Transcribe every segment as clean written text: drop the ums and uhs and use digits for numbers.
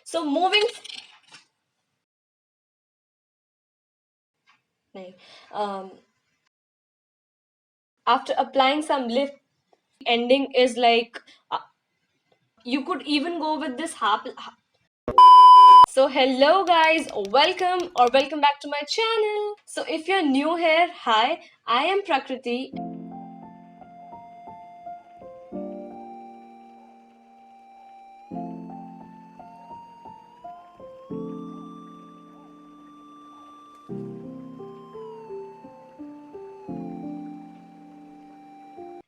So moving um, after applying some lift, ending is like you could even go with this half. So hello guys, welcome back to my channel. So if you're new here, hi, I am Prakriti.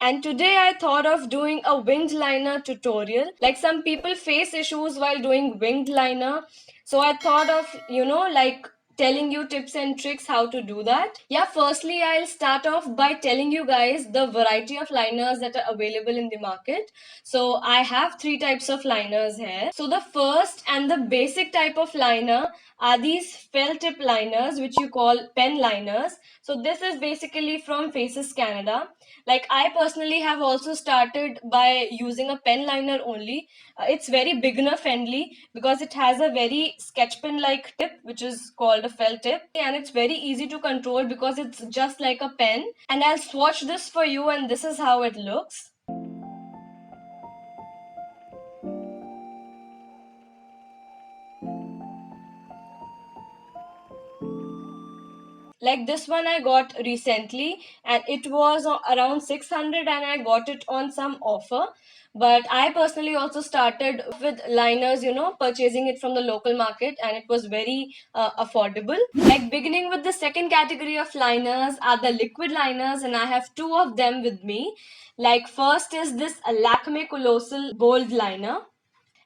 And today I thought of doing a winged liner tutorial. Like some people face issues while doing winged liner. So I thought of, like telling you tips and tricks how to do that. Yeah, firstly, I'll start off by telling you guys the variety of liners that are available in the market. So I have three types of liners here. So the first and the basic type of liner are these felt tip liners, which you call pen liners. So this is basically from Faces Canada. Like I personally have also started by using a pen liner only. It's very beginner friendly because it has a very sketch pen like tip, which is called a felt tip, and it's very easy to control because it's just like a pen. And I'll swatch this for you, and this is how it looks. Like this one I got recently, and it was around 600, and I got it on some offer. But I personally also started with liners, purchasing it from the local market, and it was very affordable. Like beginning with the second category of liners are the liquid liners, and I have two of them with me. Like first is this Lakme Colossal Bold Liner,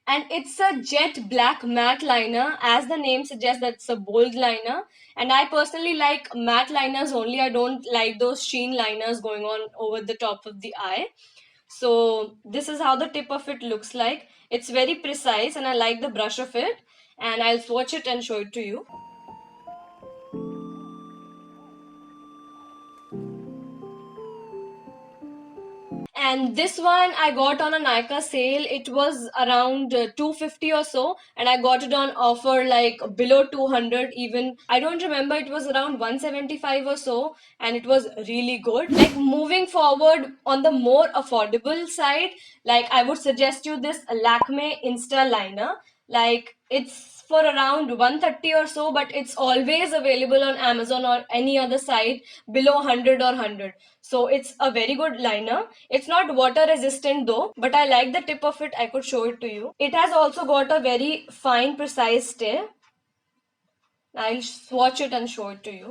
and it's a jet black matte liner. As the name suggests, that's a bold liner, and I personally like matte liners only. I don't like those sheen liners going on over the top of the eye. So this is how the tip of it looks like. It's very precise, and I like the brush of it, and I'll swatch it and show it to you. And this one I got on a Nika sale. It was around 250 or so, and I got it on offer like below 200 even. I don't remember, it was around 175 or so, and it was really good. Like moving forward on the more affordable side, like I would suggest you this Lakme Insta liner. Like it's for around 130 or so, but it's always available on Amazon or any other site below 100 or 100. So it's a very good liner. It's not water resistant though, but I like the tip of it. I could show it to you. It has also got a very fine, precise tip. I'll swatch it and show it to you.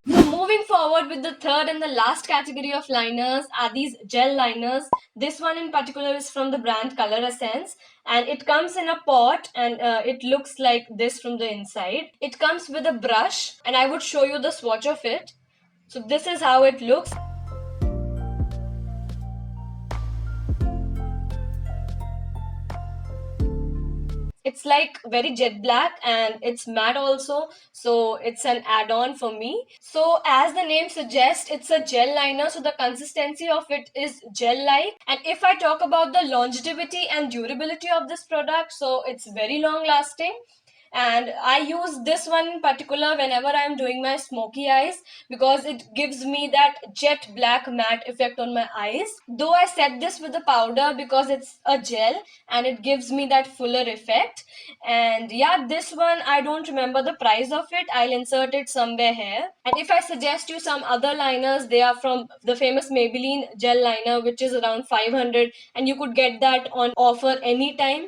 So moving forward with the third and the last category of liners are these gel liners. This one in particular is from the brand Color Essence, and it comes in a pot, and it looks like this from the inside. It comes with a brush, and I would show you the swatch of it. So this is how it looks. It's like very jet black, and it's matte also, so it's an add-on for me. So as the name suggests, it's a gel liner, so the consistency of it is gel like. And if I talk about the longevity and durability of this product, so it's very long lasting, and I use this one in particular whenever I'm doing my smoky eyes because it gives me that jet black matte effect on my eyes. Though I set this with a powder because it's a gel and it gives me that fuller effect. And yeah, this one I don't remember the price of it. I'll insert it somewhere here. And if I suggest you some other liners, they are from the famous Maybelline gel liner, which is around 500, and you could get that on offer anytime.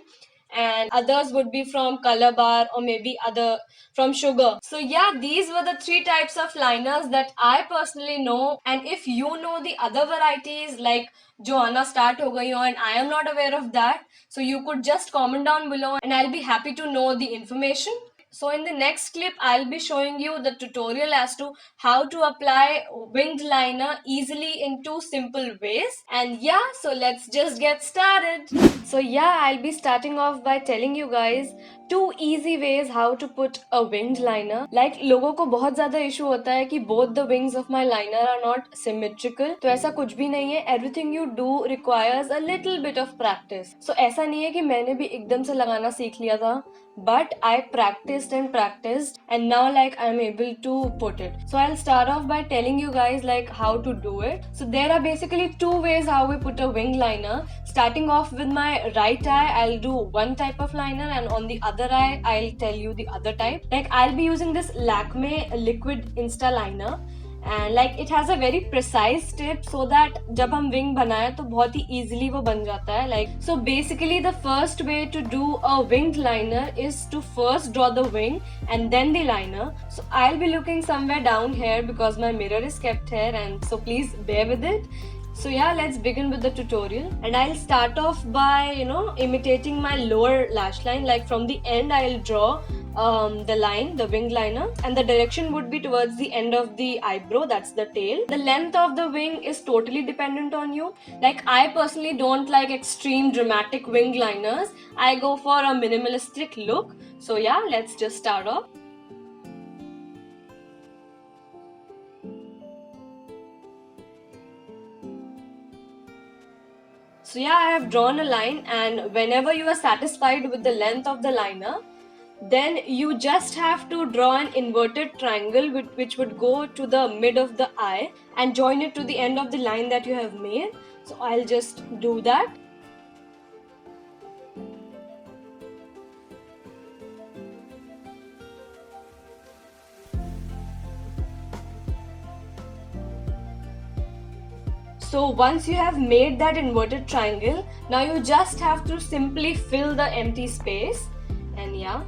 And others would be from Color Bar or maybe other from Sugar. So yeah, these were the three types of liners that I personally know. And if you know the other varieties like Joanna start ho gayi ho and I am not aware of that, so you could just comment down below and I'll be happy to know the information. So in the next clip, I'll be showing you the tutorial as to how to apply winged liner easily in 2 simple ways. And yeah, so let's just get started. So yeah, I'll be starting off by telling you guys 2 easy ways how to put a winged liner. Like लोगों को बहुत ज़्यादा issue होता है कि both the wings of my liner are not symmetrical. तो ऐसा कुछ भी नहीं है. Everything you do requires a little bit of practice. So ऐसा नहीं है कि मैंने भी एकदम से लगाना सीख लिया था. But I practiced and now like I'm able to put it. So I'll start off by telling you guys like how to do it. So there are basically 2 ways how we put a wing liner. Starting off with my right eye, I'll do one type of liner, and on the other eye I'll tell you the other type. Like I'll be using this Lakme liquid insta liner, and like it has a very precise tip so that जब हम wing बनाए तो बहुत ही easily वो बन जाता है. Like so basically the first way to do a winged liner is to first draw the wing and then the liner. So I'll be looking somewhere down here because my mirror is kept here, and so please bear with it. So yeah, let's begin with the tutorial, and I'll start off by imitating my lower lash line. Like from the end I'll draw the line, the wing liner, and the direction would be towards the end of the eyebrow, that's the tail. The length of the wing is totally dependent on you. Like I personally don't like extreme dramatic wing liners. I go for a minimalistic look. So yeah, let's just start off. So yeah, I have drawn a line, and whenever you are satisfied with the length of the liner, then you just have to draw an inverted triangle which would go to the mid of the eye and join it to the end of the line that you have made. So I'll just do that. So once you have made that inverted triangle, now you just have to simply fill the empty space, and yeah.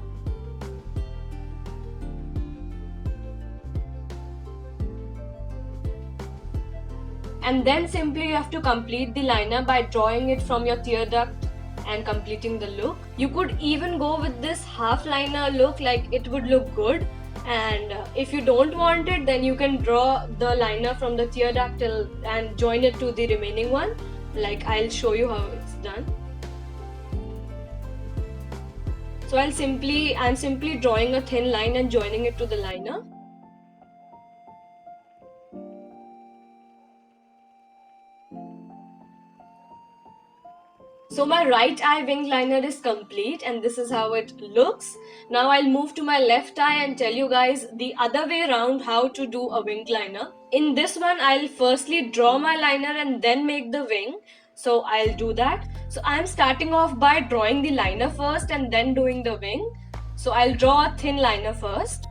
And then simply you have to complete the liner by drawing it from your tear duct and completing the look. You could even go with this half liner look, like it would look good. And if you don't want it, then you can draw the liner from the tear duct and join it to the remaining one. Like I'll show you how it's done. So I'm simply drawing a thin line and joining it to the liner. So my right eye wing liner is complete, and this is how it looks. Now I'll move to my left eye and tell you guys the other way around how to do a wing liner. In this one, I'll firstly draw my liner and then make the wing. So I'll do that. So I'm starting off by drawing the liner first and then doing the wing. So I'll draw a thin liner first.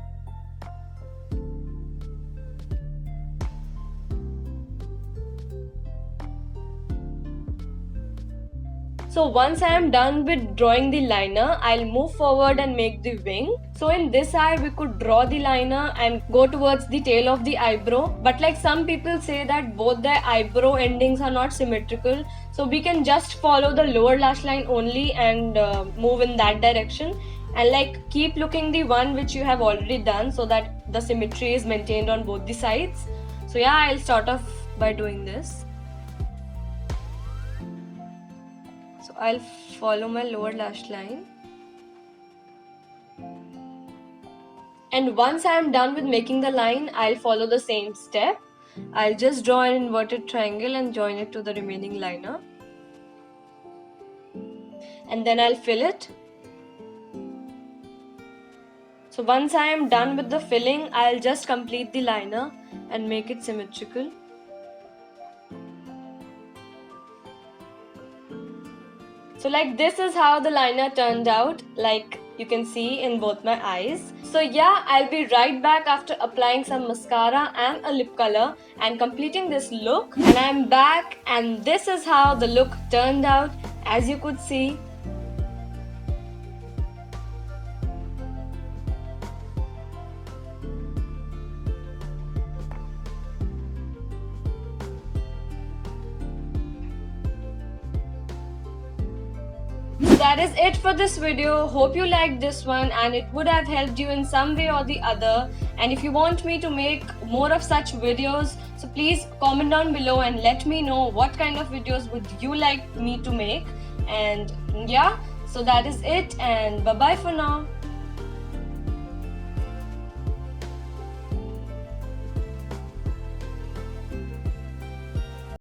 So once I am done with drawing the liner, I'll move forward and make the wing. So in this eye, we could draw the liner and go towards the tail of the eyebrow. But like some people say that both the eyebrow endings are not symmetrical. So we can just follow the lower lash line only and move in that direction. And like keep looking the one which you have already done so that the symmetry is maintained on both the sides. So yeah, I'll start off by doing this. So I'll follow my lower lash line. And once I am done with making the line, I'll follow the same step. I'll just draw an inverted triangle and join it to the remaining liner. And then I'll fill it. So once I am done with the filling, I'll just complete the liner and make it symmetrical. So like this is how the liner turned out, like you can see in both my eyes. So yeah, I'll be right back after applying some mascara and a lip color and completing this look. And I'm back, and this is how the look turned out, as you could see. that is it for this video. Hope you liked this one and it would have helped you in some way or the other. And if you want me to make more of such videos, so please comment down below and let me know what kind of videos would you like me to make. And yeah, so that is it, and bye bye for now.